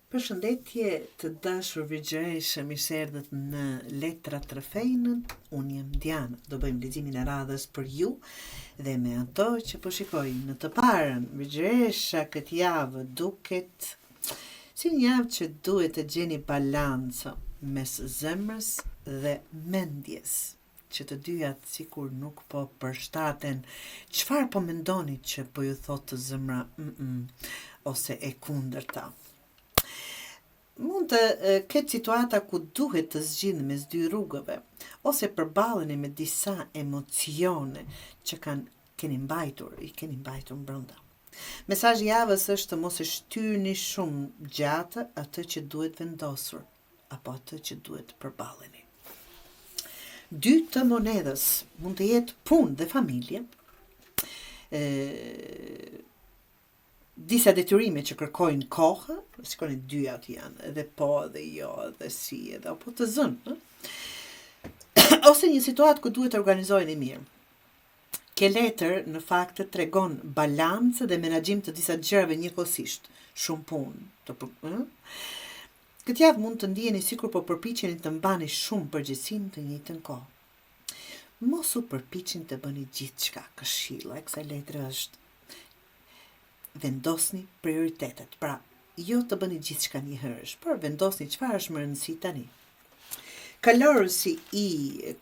Përshëndetje të dashur vigjereshe, mirë se erdhët në Letra Trofejnë. Unë jam Diana, do bëjmë leximin e radhës për ju dhe me ato që po shikojnë në të parën. Vigjeresha këtë javë duket si një javë që duhet të gjeni balancë mes zemrës dhe mendjes, që të dyjat sikur nuk po përshtaten. Çfarë po mendoni që po ju thotë zemra ose e kundërta? Mund të ketë situata ku duhet të zgjidhni mes dy rrugëve, ose përballeni me disa emocione që keni mbajtur brenda. Mesazhi i javës është mos e shtyni shumë gjatë atë që duhet vendosur, apo atë që duhet përballeni. Dy të monedhës mund të jetë punë dhe familje, disa detyrime që kërkojnë kohë, shikoni dyjat janë, edhe po, edhe jo, edhe si, edhe apo të zënë, ose një situatë ku duhet të organizoheni mirë. Kjo letër në fakt tregon balancë dhe menaxhim të disa gjërave njëkohësisht, shumë punë. Këtë javë mund të ndiheni sikur po përpiqeni të mbani shumë përgjegjësinë të njëjtën kohë. Mos u përpiqeni të bëni gjithçka. Këshilla e kësaj letre është vendosni prioritetet. Pra, jo të bëni gjithçka njëherësh, por vendosni çfarë është më rëndësi tani. Kalorësi i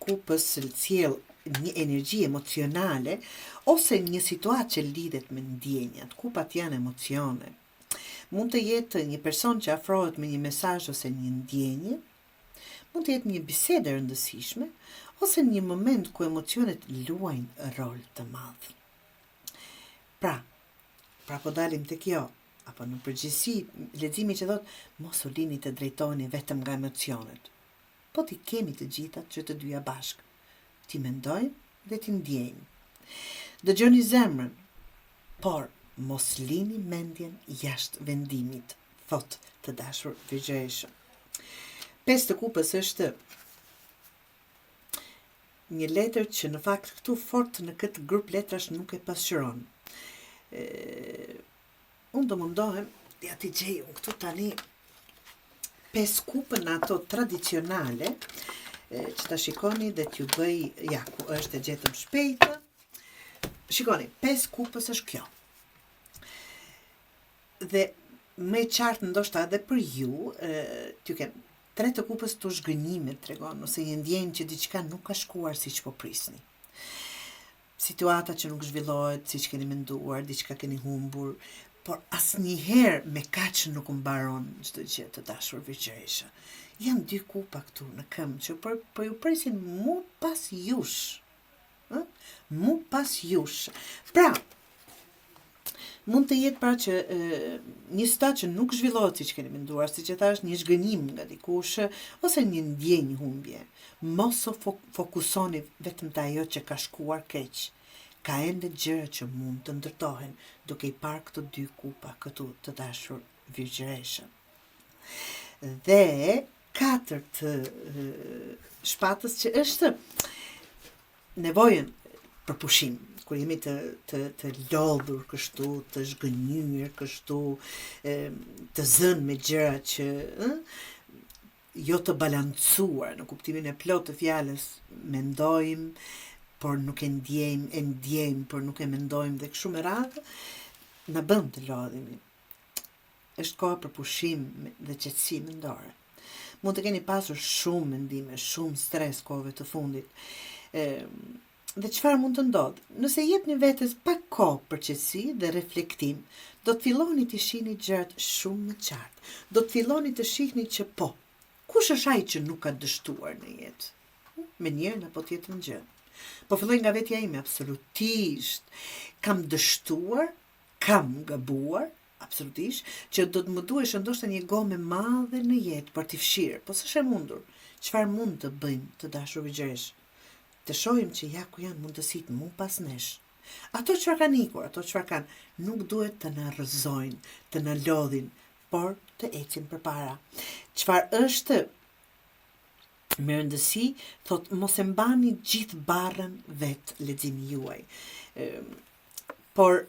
kupës sjell një energji emocionale ose një situatë që lidhet me ndjenjat. Kupat janë emocione. Mund të jetë një person që afrohet me një mesazh ose një ndjenje, mund të jetë një bisedë e rëndësishme ose një moment ku emocionet luajnë rol të madh. Pra po dalim të kjo, apo në përgjithësi, leximi që thotë mos u lini të drejtoheni vetëm nga emocionet. Po ti kemi të gjithat që të dyja bashkë. Ti mendojnë dhe ti ndjejnë. Dëgjoni zemrën, por mos lini mendjen jashtë vendimit, thot të dashur vigjeresha. 5 të kupës është një letër që në fakt këtu fort në këtë grup letrash nuk e pasqyron. Unë do mundohem ja t'i gjej unë këtu tani 5 kupën ato tradicionale që ta shikoni dhe t'ju bëj, ja, ku është e gjetëm shpejtë. Shikoni, 5 kupës është kjo. Dhe më e qartë ndoshta edhe për ju, t'ju kem 3 të kupës të zhgënjimit tregon, ose një ndjenjë që diçka nuk ka shkuar siç po prisni. Situata që nuk zhvillohet siç keni menduar, diçka keni humbur, por asnjëherë me kaq nuk mbaron çdo gjë të dashur vigjeresha. Janë 2 kupa këtu në këmbë që po ju presin mu pas jush. Mu pas jush. Pra, mund të jetë pra që një situatë që nuk zhvillohet siç keni menduar, siç e thash, një zhgënjim nga dikush ose një ndjenjë humbje. Mos u fokusoni vetëm te ajo që ka shkuar keq. Ka ende gjëra që mund të ndërtohen duke i parë këto 2 kupa këtu të dashur vigjeresha. Dhe 4 të shpatës që është nevojën për pushim. Kur jemi të lodhur kështu, të zhgënjur kështu, të zënë me gjëra që jo të balancuar, në kuptimin e plot të fjalës, mendojmë, por nuk e ndjejmë, por nuk e mendojmë dhe kështu me radhë, na bën të lodhemi. Është koha për pushim dhe qetësi mendore. Mund të keni pasur shumë mendime, shumë stres kohëve të fundit. Dhe çfarë mund të ndodhë? Nëse jepni vetes pak kohë për qetësi dhe reflektim, do të filloni të shihni gjërat shumë më qartë. Do të filloni të shihni që po, kush është ai që nuk ka dështuar në jetë? Me njërin apo tjetrën gjë. Po filloj nga vetja ime, absolutisht. Kam dështuar, kam gabuar, absolutisht, që do të më duhesh ndoshta një gomë e madhe në jetë për t'i fshirë, po s'është e mundur. Çfarë mund të bëjmë të dashur vigjeresh? Të shohim që ja ku janë mundësitë mu pas nesh. Ato çfarë kanë ikur, ato çfarë kanë, nuk duhet të na rrëzojnë, të na lodhin, por të ecim përpara. Çfarë është me rëndësi, thot mos e mbani gjithë barrën vet leximi juaj. Por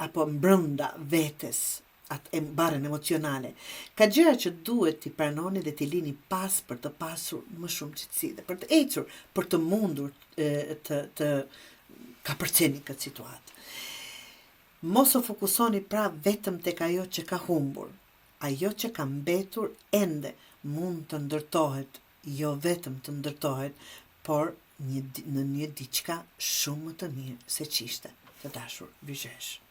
apo brenda vetes atë barën emocionale. Ka gjëra që duhet t'i pranoni dhe t'i lini pas për të pasur më shumë qetësi dhe për të ecur, për të mundur të kapërceni këtë situatë. Mos u fokusoni pra vetëm tek ajo që ka humbur. Ajo që ka mbetur ende mund të ndërtohet, jo vetëm të ndërtohet, por në një diçka shumë më të mirë se ç'ishte, të dashur Bygjesh.